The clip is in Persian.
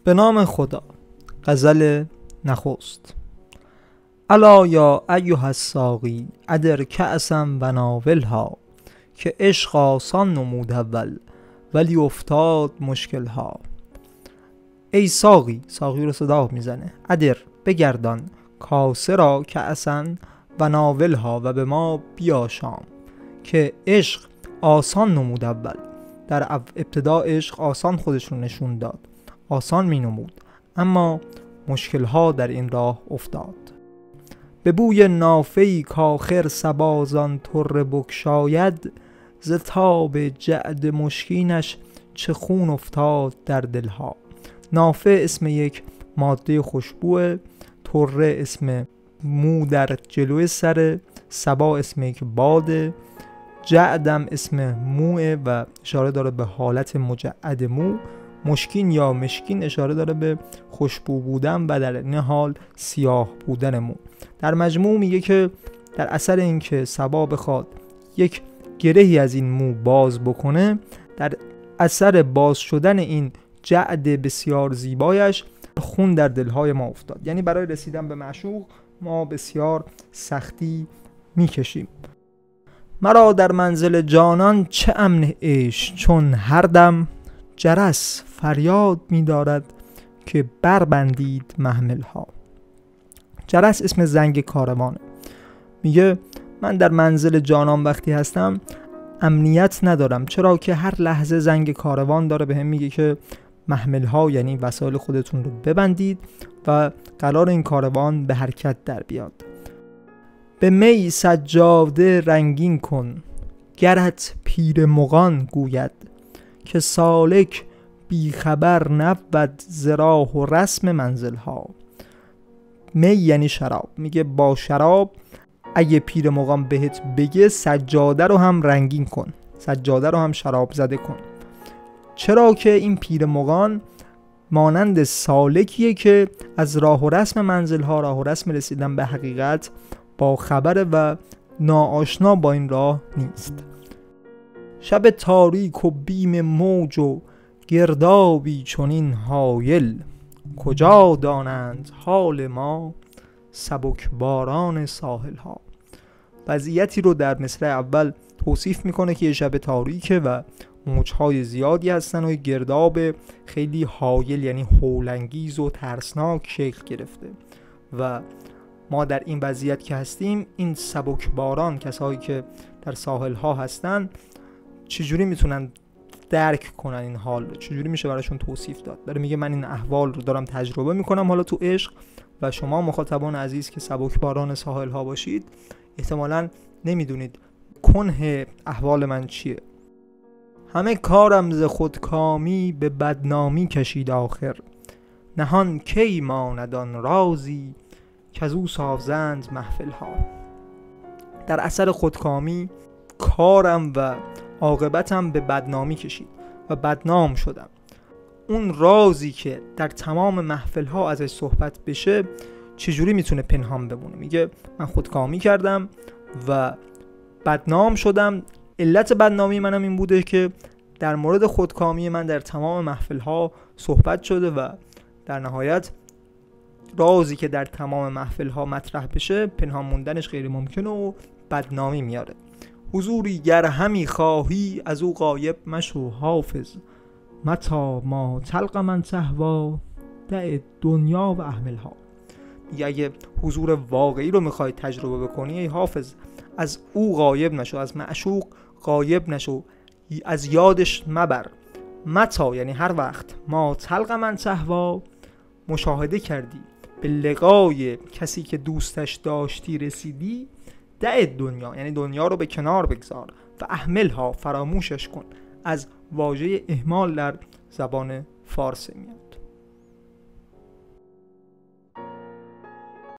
به نام خدا. غزل نخست. الا یا ایها الساقی ادر کأسا و ناولها، که عشق آسان نمود اول ولی افتاد مشکلها. ای ساقی، ساقی رو صدا میزنه، ادر بگردان کاسه را کأسا و ناولها، و به ما بیاشام که عشق آسان نمود اول. در ابتدا عشق آسان خودش رو نشون داد، آسان می نمود، اما مشکلها در این راه افتاد. به بوی نافه‌ای کاخر سبازان طره بگشاید، ز تاب جعد مشکینش چه خون افتاد در دلها. نافه اسم یک ماده خوشبوه، طره اسم مو در جلوی سر، سبا اسم یک باده، جعدم اسم موه و اشاره داره به حالت مجعد مو، مشکین یا مشکین اشاره داره به خوشبو بودن و در این حال سیاه بودن مو. در مجموع میگه که در اثر اینکه سبا بخواد یک گرهی از این مو باز بکنه، در اثر باز شدن این جعد بسیار زیبایش خون در دلهای ما افتاد. یعنی برای رسیدن به معشوق ما بسیار سختی میکشیم. مرا در منزل جانان چه امن عیش، چون هر دم جرس فریاد می‌دارد که بربندید محملها. جرس اسم زنگ کاروانه. میگه من در منزل جانان وقتی هستم امنیت ندارم، چرا که هر لحظه زنگ کاروان داره به هم میگه که محملها یعنی وسایل خودتون رو ببندید و قرار این کاروان به حرکت در بیاد. به می سجاده رنگین کن، گرت پیر مغان گوید، که سالک بیخبر نبود ز راه و رسم منزلها. می یعنی شراب. میگه با شراب اگه پیر مغان بهت بگه سجاده رو هم رنگین کن، سجاده رو هم شراب زده کن، چرا که این پیر مغان مانند سالکیه که از راه و رسم منزلها، راه و رسم رسیدن به حقیقت با خبر و ناآشنا با این راه نیست. شب تاریک و بیم موج و گردابی چنین هایل، کجا دانند حال ما سبک باران ساحل ها. وضعیتی رو در مصرع اول توصیف میکنه که یه شب تاریکه و موجهای زیادی هستن و گرداب خیلی هایل یعنی هولانگیز و ترسناک شکل گرفته و ما در این وضعیت که هستیم، این سبک باران، کسایی که در ساحل ها هستن، چجوری میتونن درک کنن این حال رو؟ چجوری میشه براشون توصیف داد؟ داره میگه من این احوال رو دارم تجربه میکنم حالا تو عشق، و شما مخاطبان عزیز که سبک باران ساحل ها باشید احتمالاً نمیدونید کنه احوال من چیه. همه کارم ز خودکامی به بدنامی کشید آخر، نهان کی ماندان رازی که از او سازند محفل ها. در اثر خودکامی کارم و عاقبتم به بدنامی کشید و بدنام شدم. اون رازی که در تمام محفل ها ازش صحبت بشه چجوری میتونه پنهان بمونه؟ میگه من خودکامی کردم و بدنام شدم. علت بدنامی منم این بوده که در مورد خودکامی من در تمام محفل ها صحبت شده و در نهایت رازی که در تمام محفل ها مطرح بشه پنهان موندنش غیر ممکنه و بدنامی میاره. حضوری گر همی خواهی از او غایب مشو حافظ، متا ما تلق من تهوا دع دنیا و احملها. اگه حضور واقعی رو میخوای تجربه بکنی ای حافظ، از او غایب نشو، از معشوق غایب نشو، از یادش مبر. متا یعنی هر وقت، ما تلق من تهوا مشاهده کردی، به لقای کسی که دوستش داشتی رسیدی، دع دنیا یعنی دنیا رو به کنار بگذار، و احملها فراموشش کن. از واژه اهمال در زبان فارسی میاد.